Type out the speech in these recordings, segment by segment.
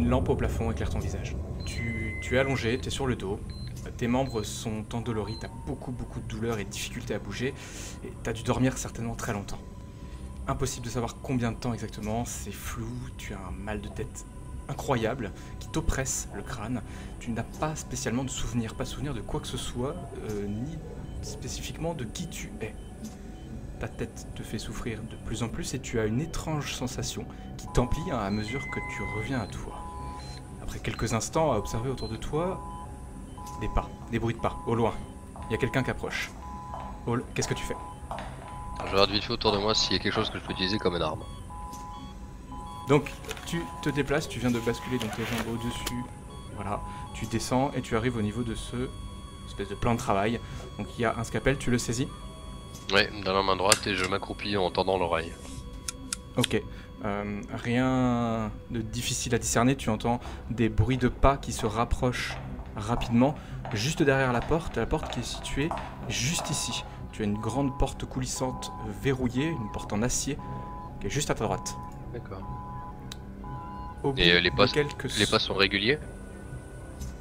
Une lampe au plafond éclaire ton visage. Tu es allongé, tu es sur le dos. Tes membres sont endoloris, tu as beaucoup de douleur et de difficulté à bouger. Et tu as dû dormir certainement très longtemps. Impossible de savoir combien de temps exactement, c'est flou, tu as un mal de tête incroyable qui t'oppresse le crâne. Tu n'as pas spécialement de souvenir, pas de souvenir de quoi que ce soit, ni spécifiquement de qui tu es. Ta tête te fait souffrir de plus en plus et tu as une étrange sensation qui t'emplit à mesure que tu reviens à toi. Après quelques instants à observer autour de toi, des pas, des bruits de pas, au loin. Il y a quelqu'un qui approche. Hall, qu'est-ce que tu fais? Je regarde vite fait autour de moi s'il y a quelque chose que je peux utiliser comme une arme. Donc, tu te déplaces, tu viens de basculer donc tes jambes au-dessus. Voilà, tu descends et tu arrives au niveau de ce espèce de plan de travail. Donc il y a un scalpel, tu le saisis? Ouais, dans la main droite et je m'accroupis en tendant l'oreille. Ok. Rien de difficile à discerner, tu entends des bruits de pas qui se rapprochent rapidement, juste derrière la porte qui est située juste ici. Tu as une grande porte coulissante verrouillée, une porte en acier, qui est juste à ta droite. D'accord. Et les pas sont réguliers?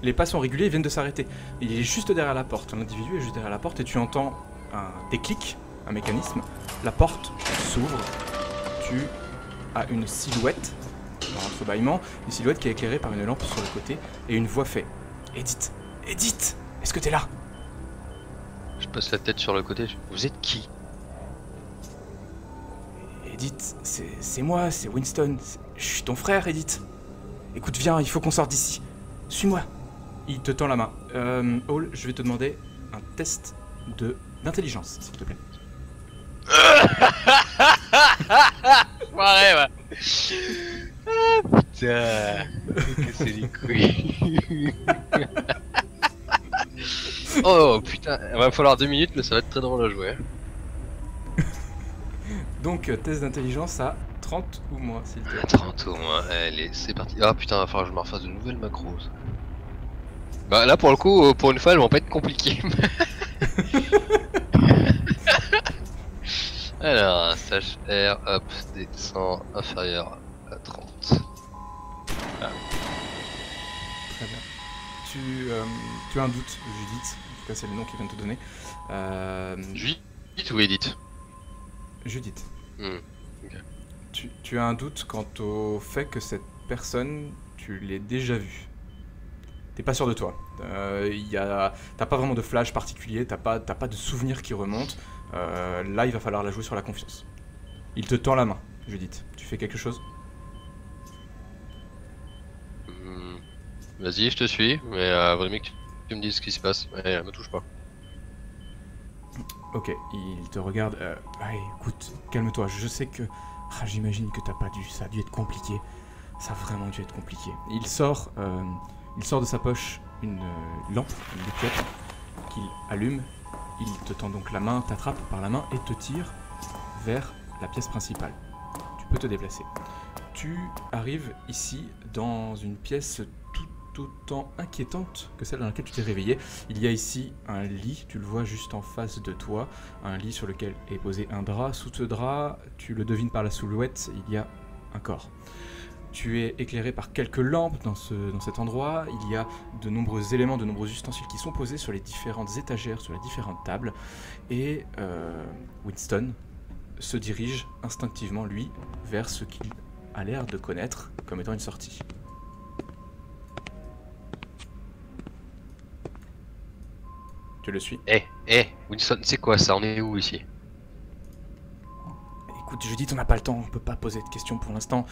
Les pas sont réguliers, ils viennent de s'arrêter. Il est juste derrière la porte, l'individu est juste derrière la porte et tu entends un déclic, un mécanisme. La porte s'ouvre, tu as une silhouette dans l'entrebâillement, une silhouette qui est éclairée par une lampe sur le côté et une voix fait « Edith, Edith, est-ce que t'es là ?» Je passe la tête sur le côté, vous êtes qui? Edith, c'est moi, c'est Winston, je suis ton frère Edith. Écoute, viens, il faut qu'on sorte d'ici. Suis-moi. Il te tend la main. Hall, je vais te demander un test d'intelligence, s'il te plaît. Ouais, ouais. Ah, putain. C'est les couilles. Oh putain, il va falloir 2 minutes, mais ça va être très drôle à jouer. Donc, test d'intelligence à 30 ou moins, s'il te plaît. 30 ou moins, allez, c'est parti. Ah putain, il va falloir que je me refasse de nouvelles macros. Bah là, pour le coup, pour une fois, elles vont pas être compliquées. Alors, stage R, hop, descend inférieur à 30. Ah. Très bien. Tu as un doute, Judith. En tout cas, c'est le nom qu'il vient de te donner. Judith ou Edith? Judith. Okay. Tu as un doute quant au fait que cette personne, tu l'aies déjà vue. T'es pas sûr de toi. T'as pas vraiment de flash particulier, t'as pas de souvenir qui remonte. Là, il va falloir la jouer sur la confiance. Il te tend la main, Judith. Tu fais quelque chose? Vas-y, je te suis, mais vaut mieux que tu me dises ce qui se passe. Mais me touche pas. Ok, il te regarde. Allez, écoute, calme-toi. Je sais que. J'imagine que ça a dû être compliqué. Ça a vraiment dû être compliqué. Il sort de sa poche une lampe, une bouquette, qu'il allume. Il te tend donc la main, t'attrape par la main et te tire vers la pièce principale. Tu peux te déplacer. Tu arrives ici dans une pièce tout autant inquiétante que celle dans laquelle tu t'es réveillé. Il y a ici un lit, tu le vois juste en face de toi, un lit sur lequel est posé un drap. Sous ce drap, tu le devines par la silhouette, il y a un corps. Tu es éclairé par quelques lampes dans cet endroit. Il y a de nombreux éléments, de nombreux ustensiles qui sont posés sur les différentes étagères, sur les différentes tables. Et Winston se dirige instinctivement, lui, vers ce qu'il a l'air de connaître comme étant une sortie. Tu le suis? Winston, c'est quoi ça? On est où ici? Écoute, Judith, on n'a pas le temps, on peut pas poser de questions pour l'instant.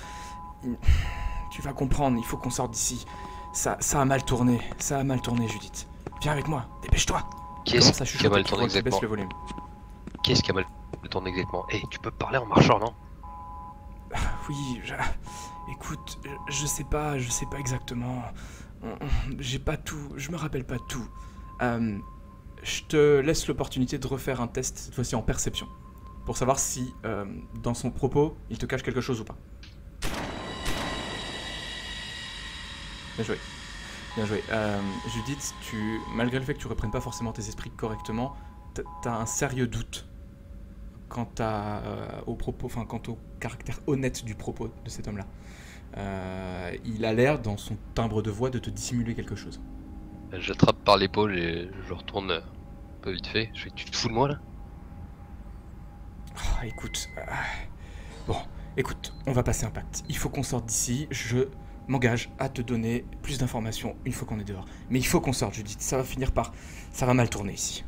Tu vas comprendre, il faut qu'on sorte d'ici. Ça a mal tourné, Judith. Viens avec moi, dépêche-toi. Qu'est-ce qui a mal tourné exactement? Qu'est-ce qui a mal tourné exactement? Tu peux parler en marchant, non? Oui, écoute, je sais pas exactement. J'ai pas tout, je me rappelle pas tout. Je te laisse l'opportunité de refaire un test, cette fois-ci en perception, pour savoir si, dans son propos, il te cache quelque chose ou pas. Bien joué. Bien joué. Judith, malgré le fait que tu reprennes pas forcément tes esprits correctement, t'as un sérieux doute quant au caractère honnête du propos de cet homme-là. Il a l'air, dans son timbre de voix, de te dissimuler quelque chose. J'attrape par l'épaule et je retourne un peu vite fait. Je fais, tu te fous de moi là? Oh, écoute, bon, écoute, on va passer un pacte. Il faut qu'on sorte d'ici. Je m'engage à te donner plus d'informations une fois qu'on est dehors. Mais il faut qu'on sorte, Judith. Ça va finir par... Ça va mal tourner ici.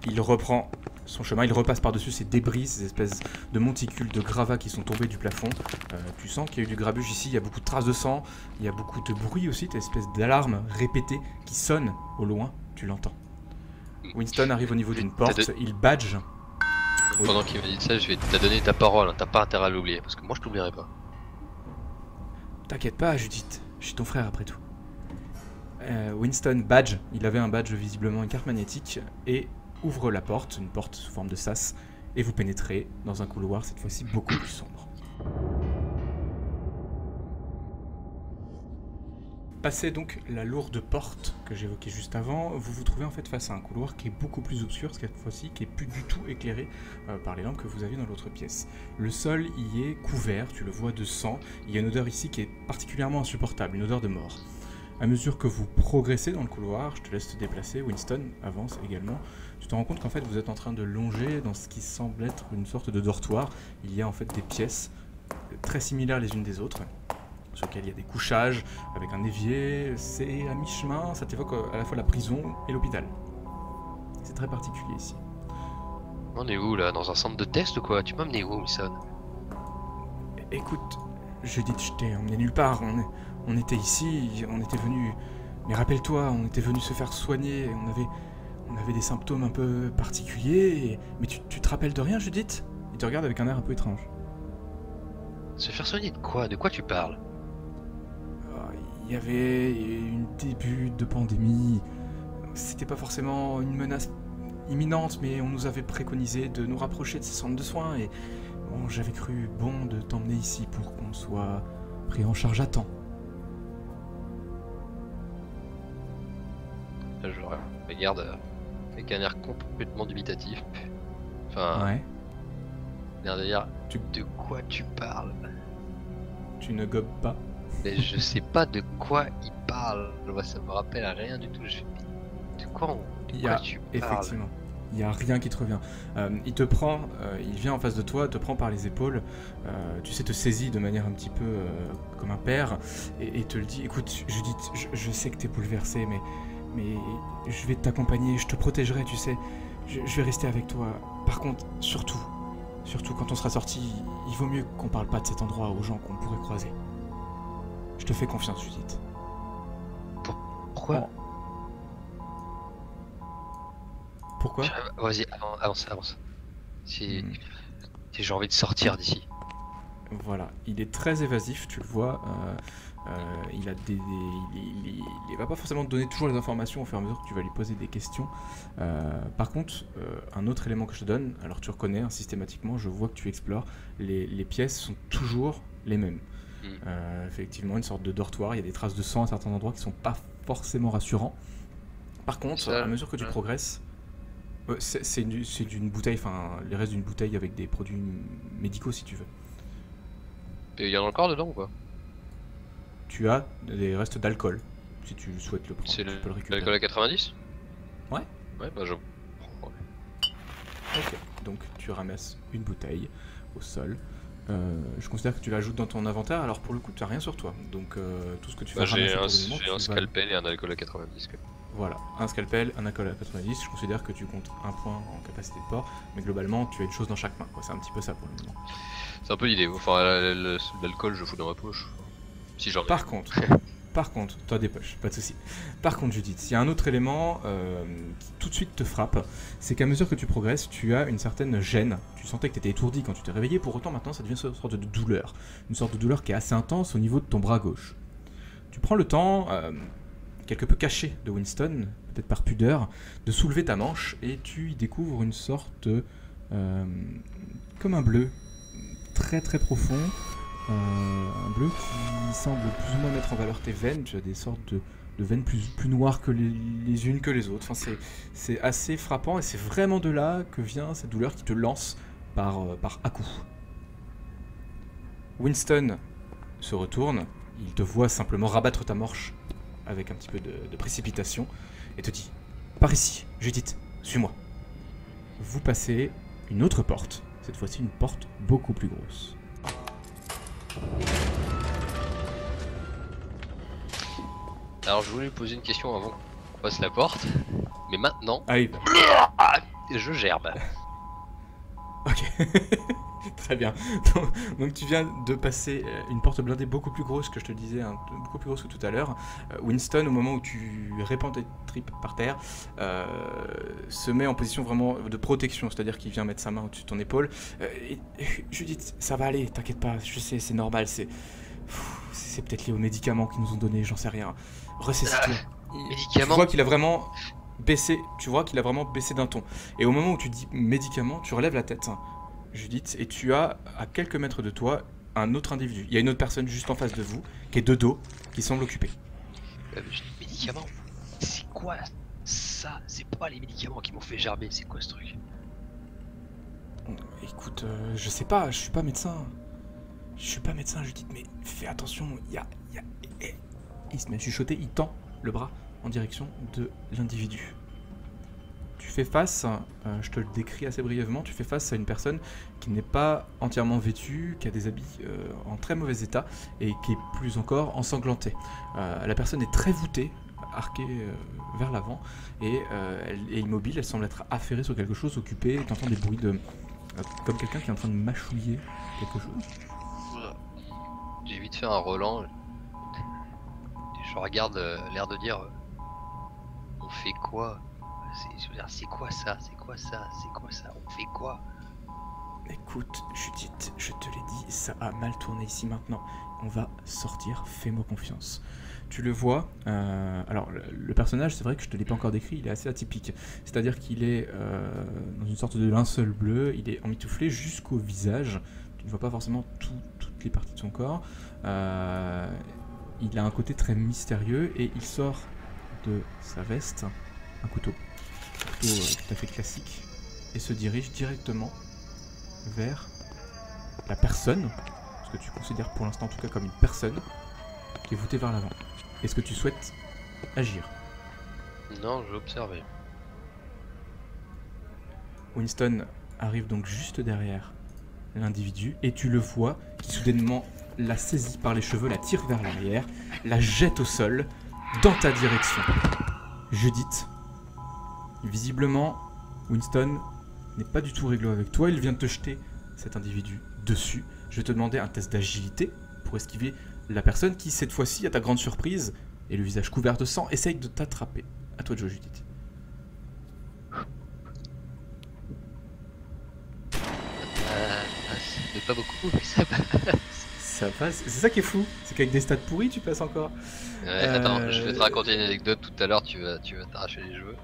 Il reprend son chemin, il repasse par-dessus ces débris, ces espèces de monticules de gravats qui sont tombés du plafond. Tu sens qu'il y a eu du grabuge ici, il y a beaucoup de traces de sang, il y a beaucoup de bruit aussi, cette espèce d'alarme répétée qui sonne au loin, tu l'entends. Winston arrive au niveau d'une porte, il badge. Oui. Pendant qu'il me dit ça, je vais te donner ta parole, hein. T'as pas intérêt à l'oublier, parce que moi je t'oublierai pas. T'inquiète pas, Judith, je suis ton frère après tout. Winston badge, il avait un badge visiblement, une carte magnétique, et ouvre la porte, une porte sous forme de sas, et vous pénétrez dans un couloir cette fois-ci beaucoup plus sombre. Passez donc la lourde porte que j'évoquais juste avant, vous vous trouvez en fait face à un couloir qui est beaucoup plus obscur cette fois-ci, qui est plus du tout éclairé par les lampes que vous aviez dans l'autre pièce. Le sol y est couvert, tu le vois, de sang, il y a une odeur ici qui est particulièrement insupportable, une odeur de mort. À mesure que vous progressez dans le couloir, je te laisse te déplacer, Winston avance également, tu te rends compte qu'en fait vous êtes en train de longer dans ce qui semble être une sorte de dortoir. Il y a en fait des pièces très similaires les unes des autres, sur lesquelles il y a des couchages avec un évier, c'est à mi-chemin, ça t'évoque à la fois la prison et l'hôpital. C'est très particulier ici. On est où là? Dans un centre de test ou quoi? Tu m'as amené où, Wilson? Écoute, Judith, je t'ai emmené nulle part, on était ici, on était venu... Mais rappelle-toi, on était venu se faire soigner, on avait des symptômes un peu particuliers, mais tu te rappelles de rien, Judith? Il te regarde avec un air un peu étrange. Se faire soigner de quoi? De quoi tu parles? Il y avait un début de pandémie, c'était pas forcément une menace imminente, mais on nous avait préconisé de nous rapprocher de ces centres de soins, et bon, j'avais cru bon de t'emmener ici pour qu'on soit pris en charge à temps. Je regarde avec un air complètement dubitatif. Enfin, Ouais. l'air de dire, de quoi tu parles? Tu ne gobes pas? Mais je sais pas de quoi il parle. Moi, ça me rappelle à rien du tout. De quoi tu parles? Effectivement, il n'y a rien qui te revient. Il te prend, il vient en face de toi, te prend par les épaules, tu sais, te saisit de manière un petit peu comme un père, et te le dit, écoute Judith, je sais que t'es bouleversée, mais je vais t'accompagner, je te protégerai, tu sais, je vais rester avec toi. Par contre, surtout quand on sera sorti, il vaut mieux qu'on parle pas de cet endroit aux gens qu'on pourrait croiser. Je te fais confiance, Judith. Pourquoi? Pourquoi? Vas-y, avance. Si j'ai envie de sortir d'ici. Voilà, il est très évasif, tu le vois. Il va pas forcément te donner toujours les informations au fur et à mesure que tu vas lui poser des questions. Par contre, un autre élément que je te donne, alors tu reconnais systématiquement, je vois que tu explores, les pièces sont toujours les mêmes. Effectivement, une sorte de dortoir, il y a des traces de sang à certains endroits qui sont pas forcément rassurants. Par contre, à mesure que tu progresses, c'est d'une bouteille, enfin les restes d'une bouteille avec des produits médicaux si tu veux. Et il y en a encore dedans ou quoi? Tu as des restes d'alcool, si tu souhaites le prendre. C'est tu peux le récupérer. l'alcool à 90? Ouais. Ouais, bah je prends. Ok, donc tu ramasses une bouteille au sol. Je considère que tu l'ajoutes dans ton inventaire, alors pour le coup tu n'as rien sur toi, donc tout ce que tu vas ramasser pour le moment, j'ai un scalpel et un alcool à 90. Voilà, un scalpel, un alcool à 90, je considère que tu comptes un point en capacité de port, mais globalement tu as une chose dans chaque main, quoi. C'est un petit peu ça pour le moment. C'est un peu l'idée, enfin l'alcool je le fous dans ma poche, si j'en ai. Par contre, t'as des poches, pas de soucis. Par contre, Judith, il y a un autre élément qui tout de suite te frappe, c'est qu'à mesure que tu progresses, tu as une certaine gêne. Tu sentais que tu étais étourdi quand tu t'es réveillé, pour autant maintenant ça devient une sorte de douleur. Une sorte de douleur qui est assez intense au niveau de ton bras gauche. Tu prends le temps, quelque peu caché de Winston, peut-être par pudeur, de soulever ta manche et tu y découvres une sorte comme un bleu très très profond. Un bleu qui semble plus ou moins mettre en valeur tes veines. Tu as des sortes de veines plus noires que les unes que les autres. Enfin, c'est assez frappant et c'est vraiment de là que vient cette douleur qui te lance par à-coups. Winston se retourne, il te voit simplement rabattre ta manche avec un petit peu de précipitation et te dit « Par ici, Judith, suis-moi ». Vous passez une autre porte, cette fois-ci une porte beaucoup plus grosse. Alors je voulais lui poser une question avant qu'on passe la porte, mais maintenant, Ah oui, je gerbe. ok, très bien. Donc tu viens de passer une porte blindée beaucoup plus grosse que je te disais, hein, beaucoup plus grosse que tout à l'heure. Winston, au moment où tu répands tes tripes par terre, se met en position vraiment de protection, c'est-à-dire qu'il vient mettre sa main au-dessus de ton épaule. Judith, ça va aller, t'inquiète pas, je sais, c'est normal, c'est peut-être lié aux médicaments qu'ils nous ont donnés, j'en sais rien. Ressaisis-toi. Médicaments. Tu vois qu'il a vraiment baissé d'un ton. Et au moment où tu dis médicaments, tu relèves la tête, hein, Judith, et tu as à quelques mètres de toi un autre individu. Il y a une autre personne juste en face de vous, qui est de dos, qui semble occupée. Médicaments. C'est quoi ça? C'est pas les médicaments qui m'ont fait gerber, c'est quoi ce truc? Écoute, je sais pas, je suis pas médecin. Je suis pas médecin, Judith, mais fais attention, il se met à chuchoter, il tend le bras en direction de l'individu. Tu fais face, je te le décris assez brièvement, tu fais face à une personne qui n'est pas entièrement vêtue, qui a des habits en très mauvais état et qui est plus encore ensanglantée. La personne est très voûtée, arquée vers l'avant et elle est immobile, elle semble être affairée sur quelque chose, occupée, tu entends des bruits de... comme quelqu'un qui est en train de mâchouiller quelque chose. J'ai vite fait un Roland. Je regarde l'air de dire on fait quoi? C'est quoi ça? C'est quoi ça? C'est quoi ça? On fait quoi? Écoute, Judith, je te l'ai dit, ça a mal tourné ici maintenant. On va sortir, fais-moi confiance. Tu le vois, alors le personnage, c'est vrai que je te l'ai pas encore décrit, il est assez atypique. C'est-à-dire qu'il est dans une sorte de linceul bleu, il est emmitouflé jusqu'au visage. Tu ne vois pas forcément toutes les parties de son corps. Il a un côté très mystérieux et il sort de sa veste un couteau tout à fait classique et se dirige directement vers la personne, ce que tu considères pour l'instant en tout cas comme une personne qui est voûtée vers l'avant. Est-ce que tu souhaites agir? Non, je vais observer. Winston arrive donc juste derrière l'individu et tu le vois qui soudainement la saisit par les cheveux, la tire vers l'arrière, la jette au sol dans ta direction. Judith, visiblement, Winston n'est pas du tout réglo avec toi, il vient de te jeter cet individu dessus. Je vais te demander un test d'agilité pour esquiver la personne qui, cette fois-ci, à ta grande surprise, et le visage couvert de sang, essaye de t'attraper. À toi de jouer, Judith. Mais pas beaucoup, mais ça passe. Ça passe. C'est ça qui est fou, c'est qu'avec des stats pourris, tu passes encore. Ouais, attends, je vais te raconter une anecdote tout à l'heure, tu vas t'arracher les cheveux.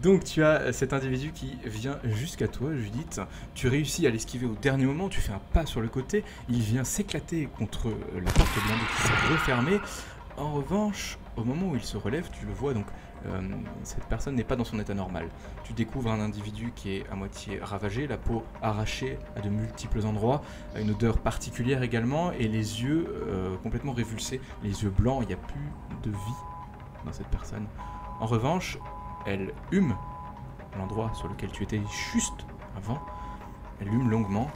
donc tu as cet individu qui vient jusqu'à toi, Judith. Tu réussis à l'esquiver au dernier moment, tu fais un pas sur le côté, il vient s'éclater contre la porte blindée qui s'est refermée. En revanche, au moment où il se relève, tu le vois, donc cette personne n'est pas dans son état normal. Tu découvres un individu qui est à moitié ravagé, la peau arrachée à de multiples endroits, une odeur particulière également, et les yeux complètement révulsés, les yeux blancs, il n'y a plus de vie dans cette personne. En revanche, elle hume l'endroit sur lequel tu étais juste avant, elle hume longuement,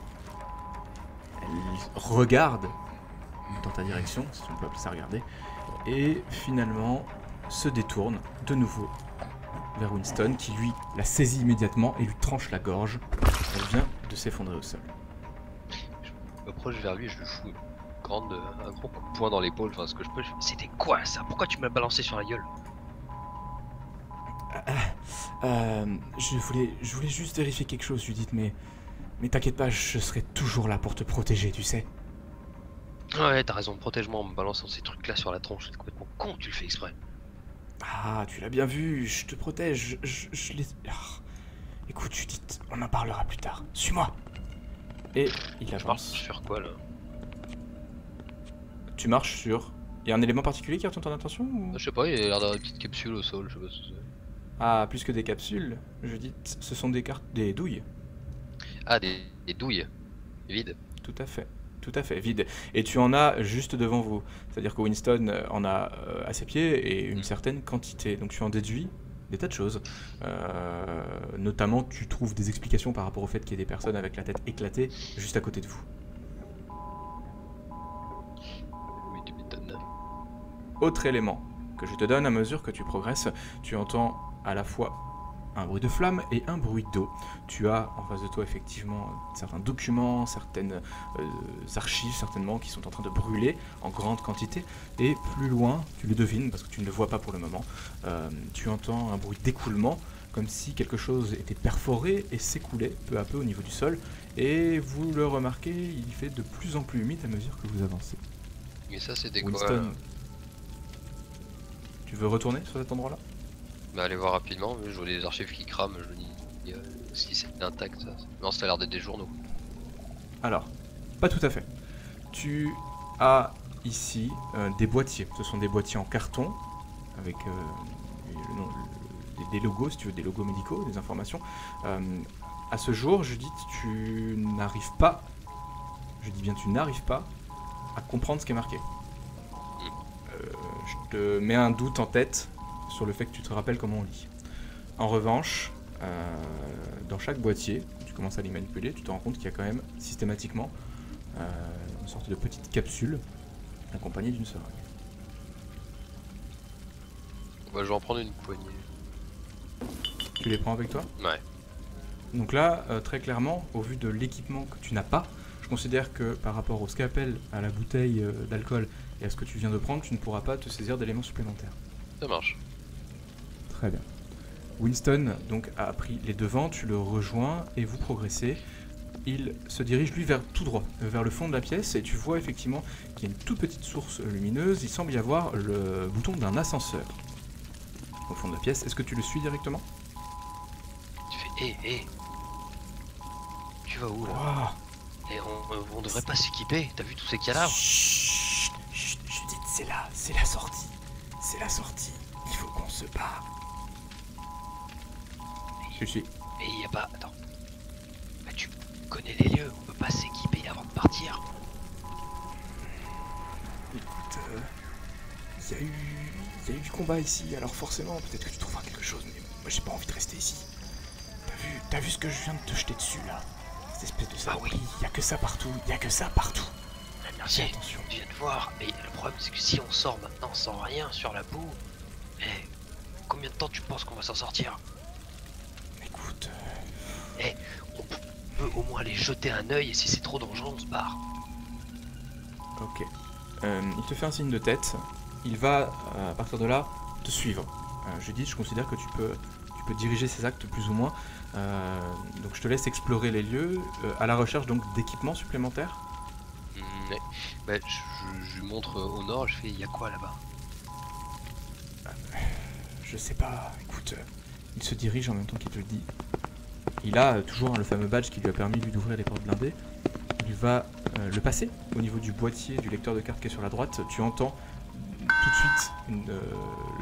elle regarde dans ta direction, si on peut appeler ça regarder, et finalement se détourne de nouveau vers Winston qui lui la saisit immédiatement et lui tranche la gorge. Elle vient de s'effondrer au sol. Je m'approche vers lui et je lui fous un gros coup de poing dans l'épaule, enfin ce que je peux. C'était quoi ça? Pourquoi tu m'as balancé sur la gueule? Je voulais juste vérifier quelque chose, Judith, mais t'inquiète pas, je serai toujours là pour te protéger, tu sais. Ouais, t'as raison, protège-moi en me balançant ces trucs là sur la tronche, c'est complètement con, tu le fais exprès. Ah, tu l'as bien vu, je te protège, je les... Ah. Écoute, Judith, on en parlera plus tard. Suis-moi. Et il avance. Sur quoi là? Tu marches sur... Il y a un élément particulier qui retient ton attention ou... Je sais pas, il a l'air d'avoir une petite capsule au sol, je sais pas ce que c'est. Ah, plus que des capsules, Judith, ce sont des douilles. Ah, des douilles vides. Tout à fait, vide. Et tu en as juste devant vous. C'est-à-dire que Winston en a à ses pieds et une certaine quantité. Donc tu en déduis des tas de choses. Notamment, tu trouves des explications par rapport au fait qu'il y ait des personnes avec la tête éclatée juste à côté de vous. Oui, tu m'étonnes. Autre élément que je te donne à mesure que tu progresses, tu entends à la fois un bruit de flamme et un bruit d'eau. Tu as en face de toi effectivement certains documents, certaines archives certainement qui sont en train de brûler en grande quantité. Et plus loin, tu le devines parce que tu ne le vois pas pour le moment, tu entends un bruit d'écoulement comme si quelque chose était perforé et s'écoulait peu à peu au niveau du sol. Et vous le remarquez, il fait de plus en plus humide à mesure que vous avancez. Mais ça, c'était quoi Winston, là? tu veux retourner sur cet endroit-là? Bah, allez voir rapidement, mais je vois des archives qui crament, je me dis si c'est intact ça. Non, ça a l'air d'être des journaux. Alors, pas tout à fait. Tu as ici des boîtiers. Ce sont des boîtiers en carton avec des logos, si tu veux, des logos médicaux, des informations. À ce jour, Judith, tu n'arrives pas, je dis bien tu n'arrives pas, à comprendre ce qui est marqué. Je te mets un doute en tête sur le fait que tu te rappelles comment on lit. En revanche, dans chaque boîtier, tu commences à les manipuler, tu te rends compte qu'il y a quand même systématiquement une sorte de petite capsule accompagnée d'une seringue. Bah, je vais en prendre une poignée. Tu les prends avec toi? Ouais. Donc là, très clairement, au vu de l'équipement que tu n'as pas, je considère que par rapport au scalpel, à la bouteille d'alcool et à ce que tu viens de prendre, tu ne pourras pas te saisir d'éléments supplémentaires. Ça marche. Très bien. Winston donc a pris les devants, tu le rejoins et vous progressez. Il se dirige lui vers tout droit, vers le fond de la pièce et tu vois effectivement qu'il y a une toute petite source lumineuse. Il semble y avoir le bouton d'un ascenseur au fond de la pièce. Est-ce que tu le suis directement? Tu fais hé. Tu vas où là? Oh. Et on devrait pas s'équiper, t'as vu tous ces cadavres? Chut, Judith, c'est là, c'est la sortie. C'est la sortie. Il faut qu'on se barre. Je suis. Mais y a pas. Attends. Bah, tu connais les lieux, on peut pas s'équiper avant de partir. Écoute, il y a eu du combat ici, alors forcément, peut-être que tu trouveras quelque chose, mais moi j'ai pas envie de rester ici. T'as vu ce que je viens de te jeter dessus là? Cette espèce de saloperie, y a que ça partout, Ah, merci, attention. je viens de voir, mais le problème c'est que si on sort maintenant sans rien sur la boue, combien de temps tu penses qu'on va s'en sortir? Écoute, On peut au moins aller jeter un œil et si c'est trop dangereux on se barre. ok. Il te fait un signe de tête, il va à partir de là te suivre. Judith, je considère que tu peux diriger ses actes plus ou moins. Donc je te laisse explorer les lieux à la recherche donc d'équipements supplémentaires. Bah, je lui montre au nord, je fais y a quoi là-bas? Je sais pas, écoute, il se dirige en même temps qu'il te le dit. Il a toujours le fameux badge qui lui a permis lui d'ouvrir les portes blindées. Il va le passer au niveau du boîtier du lecteur de cartes qui est sur la droite. Tu entends tout de suite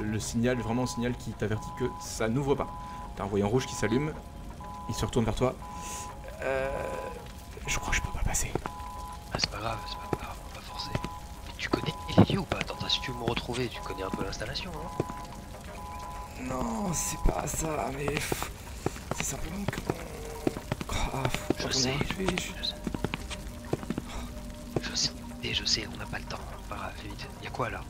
le signal, vraiment un signal qui t'avertit que ça n'ouvre pas. T'as un voyant rouge qui s'allume, il se retourne vers toi. Je crois que je peux pas passer. Ah c'est pas grave, on va pas forcer. Mais tu connais les lieux ou pas? Attends, si tu veux me retrouver, tu connais un peu l'installation, hein? Non, c'est pas ça, mais c'est simplement que... Je sais, je sais, on n'a pas le temps. Pas grave, fais vite. Y a quoi là?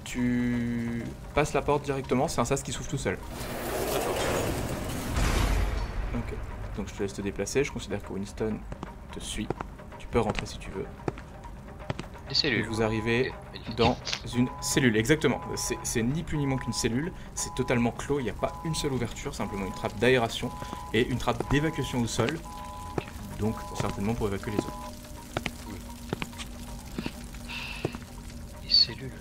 Tu passes la porte directement, c'est un sas qui s'ouvre tout seul. Ok, donc je te laisse te déplacer, je considère que Winston te suit. Tu peux rentrer si tu veux. Des cellules. Vous arrivez dans une cellule, exactement. C'est ni plus ni moins qu'une cellule, c'est totalement clos, il n'y a pas une seule ouverture, simplement une trappe d'aération et une trappe d'évacuation au sol, donc certainement pour évacuer les eaux. Des cellules.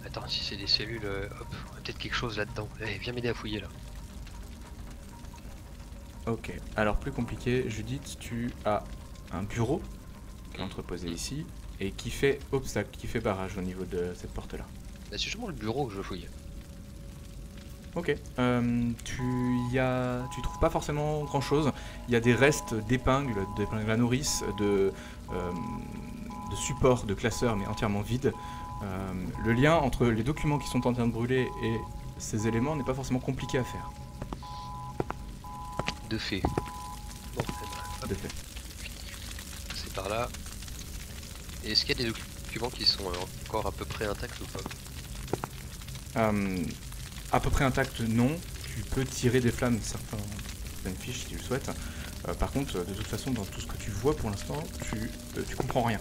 Attends, si c'est des cellules, hop, on a peut-être quelque chose là-dedans. Viens m'aider à fouiller là. Ok, alors plus compliqué, Judith, tu as un bureau qui est entreposé ici et qui fait obstacle, qui fait barrage au niveau de cette porte-là. Bah, c'est justement le bureau que je fouille. Ok. Tu trouves pas forcément grand chose. Il y a des restes d'épingles à nourrice, de supports, de classeurs, mais entièrement vides. Le lien entre les documents qui sont en train de brûler et ces éléments n'est pas forcément compliqué à faire. De fait. Bon, De fait. c'est par là. Et est-ce qu'il y a des documents qui sont encore à peu près intacts ou pas? À peu près intact, non. Tu peux tirer des flammes certaines fiches si tu le souhaites. Par contre, de toute façon, dans tout ce que tu vois pour l'instant, tu comprends rien.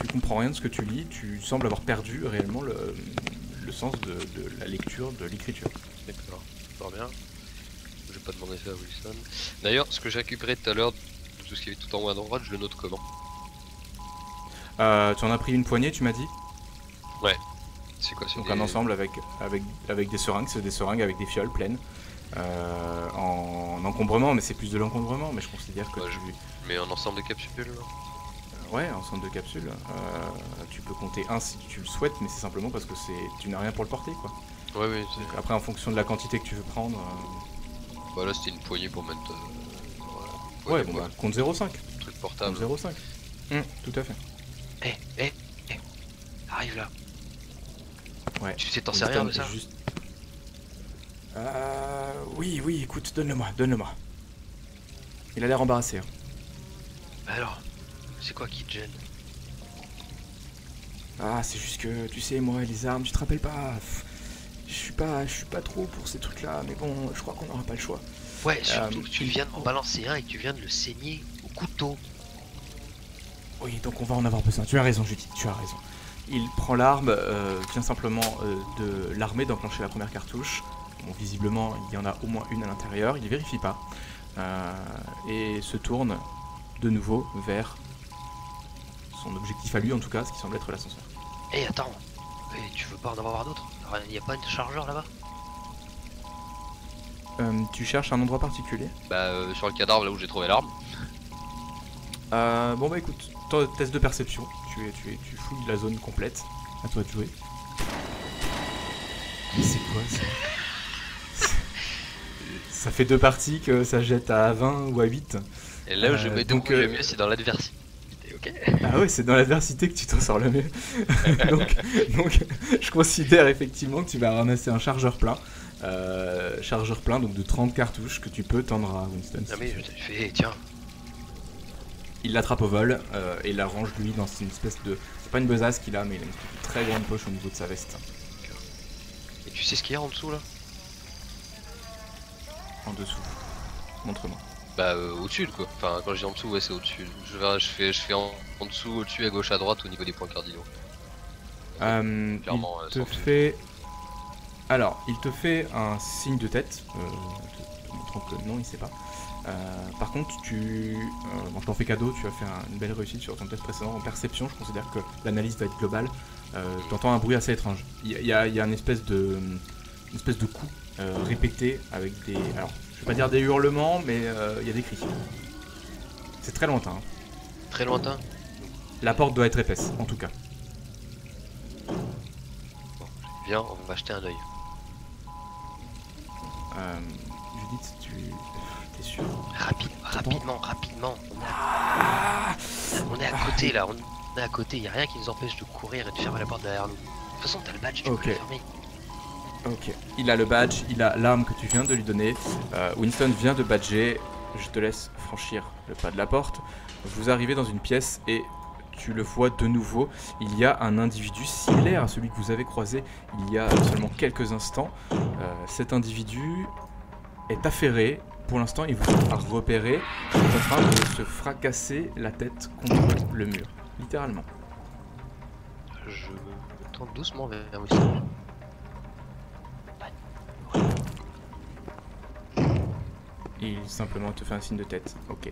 Tu comprends rien de ce que tu lis. Tu sembles avoir perdu réellement le sens de la lecture, de l'écriture. D'accord, fort bien. Je vais pas demander ça à Wilson. D'ailleurs, ce que j'ai récupéré tout à l'heure, de tout ce qui est tout en haut à droite, je le note comment? Tu en as pris une poignée, tu m'as dit? Ouais. C'est quoi? Donc un ensemble avec des seringues, c'est des seringues avec des fioles pleines. En encombrement, mais c'est plus de l'encombrement, mais je considère que Mais un ensemble de capsules là. Ouais, un ensemble de capsules. Tu peux compter un si tu le souhaites, mais c'est simplement parce que tu n'as rien pour le porter, quoi. Ouais, oui. Donc après, en fonction de la quantité que tu veux prendre... Bah là, c'était une poignée pour mettre... ouais, bon bah, compte 0,5. Truc portable. Compte 0,5. Tout à fait. Eh, arrive là. Ouais. Tu sais t'en servir de ça? Juste... oui, écoute, donne-le-moi. Il a l'air embarrassé. Hein. Bah alors, c'est quoi qui te gêne? Ah, c'est juste que, tu sais, moi et les armes, tu te rappelles pas. Je suis pas trop pour ces trucs-là, mais bon, je crois qu'on n'aura pas le choix. Ouais, surtout que tu viens de m'en balancer un et que tu viens de le saigner au couteau. Oui, donc on va en avoir besoin. Tu as raison, Judith, tu as raison. Il prend l'arme, vient simplement de l'armer, d'enclencher la première cartouche. Bon, visiblement, il y en a au moins une à l'intérieur, il vérifie pas. Et se tourne de nouveau vers son objectif à lui, en tout cas, ce qui semble être l'ascenseur. Eh, attends, tu veux pas en avoir d'autres? Il n'y a pas de chargeur là-bas? Tu cherches un endroit particulier? Bah, sur le cadavre, là où j'ai trouvé l'arme. Bon bah écoute, test de perception, tu fouilles la zone complète, à toi de jouer. Mais c'est quoi ça? Ça fait 2 parties que ça jette à 20 ou à 8. Et là où je mets donc le mieux, c'est dans l'adversité, ok? Ah ouais, c'est dans l'adversité que tu t'en sors le mieux. donc je considère effectivement que tu vas ramasser un chargeur plein. Donc de 30 cartouches que tu peux tendre à Winston. Ah mais je te fais, tiens. Il l'attrape au vol et la range lui dans une espèce de... C'est pas une besace qu'il a, mais il a une très grande poche au niveau de sa veste. Et tu sais ce qu'il y a en dessous là? En dessous. Montre-moi. Bah au-dessus quoi. Enfin quand je dis en dessous, ouais c'est au-dessus. Je fais en dessous, au-dessus, à gauche, à droite au niveau des points cardinaux. Clairement, il te fait... Alors, il te fait un signe de tête, te montrant que non, il sait pas. Par contre, bon, je t'en fais cadeau, tu as fait une belle réussite sur ton test précédent. En perception, je considère que l'analyse va être globale. Tu entends un bruit assez étrange. Il y a une espèce de coup répété avec des... Alors, je vais pas dire des hurlements, mais il y a des cris. C'est très lointain. Hein. Très lointain? La porte doit être épaisse, en tout cas. Bon, viens, on va jeter un œil. Judith, t'es sûr? Rapidement. On est à côté là, on est à côté, y a rien qui nous empêche de courir et de fermer la porte derrière nous. De toute façon, t'as le badge, tu peux la fermer. Ok, il a le badge, il a l'arme que tu viens de lui donner. Winston vient de badger. Je te laisse franchir le pas de la porte. Vous arrivez dans une pièce et tu le vois de nouveau. Il y a un individu similaire à celui que vous avez croisé il y a seulement quelques instants. Cet individu est affairé. Pour l'instant, il vous a repéré. Il est en train de se fracasser la tête contre le mur, littéralement. Je me tourne doucement vers Winston. Il simplement te fait un signe de tête. Ok.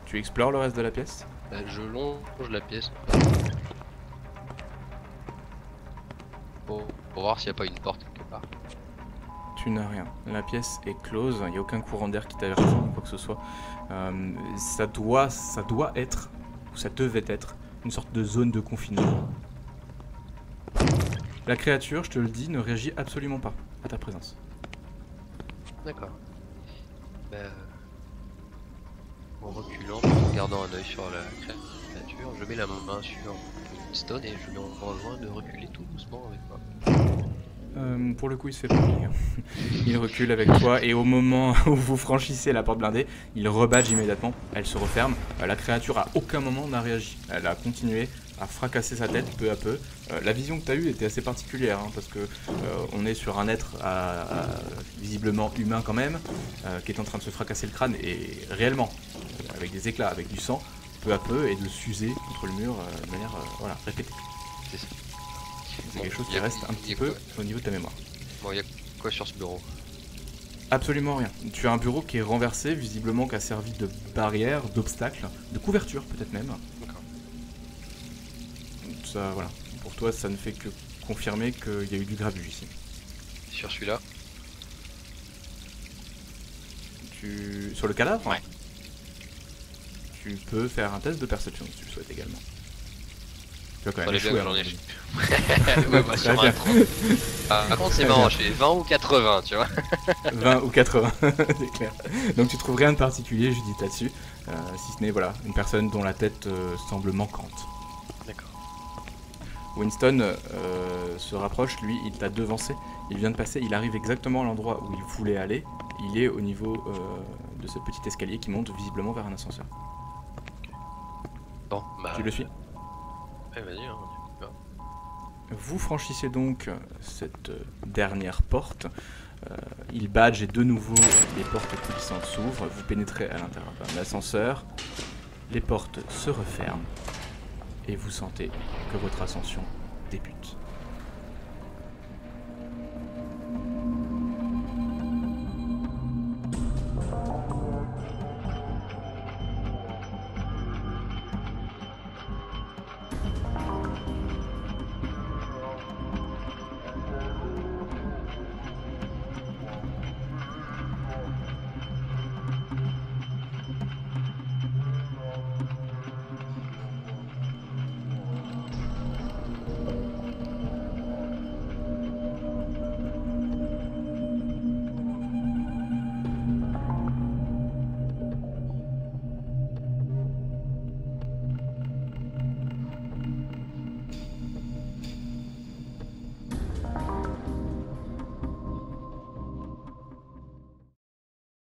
Tu explores le reste de la pièce? Je longe la pièce. Pour voir s'il n'y a pas une porte quelque part. Tu n'as rien. La pièce est close, il n'y a aucun courant d'air qui t'avertit ou quoi que ce soit. Ça doit être, ou ça devait être, une sorte de zone de confinement. La créature, je te le dis, ne réagit absolument pas à ta présence. D'accord. En reculant, en gardant un œil sur la créature, je mets la main sur Winston et je lui rejoins de reculer tout doucement avec moi. Pour le coup, il se fait pas pire. Il recule avec toi et au moment où vous franchissez la porte blindée, il rebadge immédiatement, elle se referme. La créature à aucun moment n'a réagi. Elle a continué à fracasser sa tête peu à peu. La vision que tu as eue était assez particulière hein, parce que on est sur un être visiblement humain quand même, qui est en train de se fracasser le crâne et réellement, avec des éclats, avec du sang, peu à peu et de s'user contre le mur de manière voilà, répétée. C'est ça. C'est quelque chose qui reste un petit peu au niveau de ta mémoire. Bon, il y a quoi sur ce bureau? Absolument rien. Tu as un bureau qui est renversé, visiblement qui a servi de barrière, d'obstacle, de couverture peut-être même. D'accord. Ça, voilà. Pour toi, ça ne fait que confirmer qu'il y a eu du grabuge ici. Sur celui-là? Sur le cadavre? Ouais. Tu peux faire un test de perception si tu le souhaites également. Tu vas quand même Fallait bien échouer, que j'en ai hein. ouais, bah, sur un 30. Par contre, c'est marrant, je fais 20 ou 80, tu vois. 20 ou 80, c'est clair. Donc tu trouves rien de particulier, je dis là-dessus, si ce n'est voilà, une personne dont la tête semble manquante. D'accord. Winston se rapproche, lui, il t'a devancé, il vient de passer, il arrive exactement à l'endroit où il voulait aller, il est au niveau de ce petit escalier qui monte visiblement vers un ascenseur. Bon, bah... Tu le suis? Ouais, vas-y, hein. Vous franchissez donc cette dernière porte, il badge et de nouveau les portes coulissantes s'ouvrent, vous pénétrez à l'intérieur d'un ascenseur, les portes se referment et vous sentez que votre ascension débute.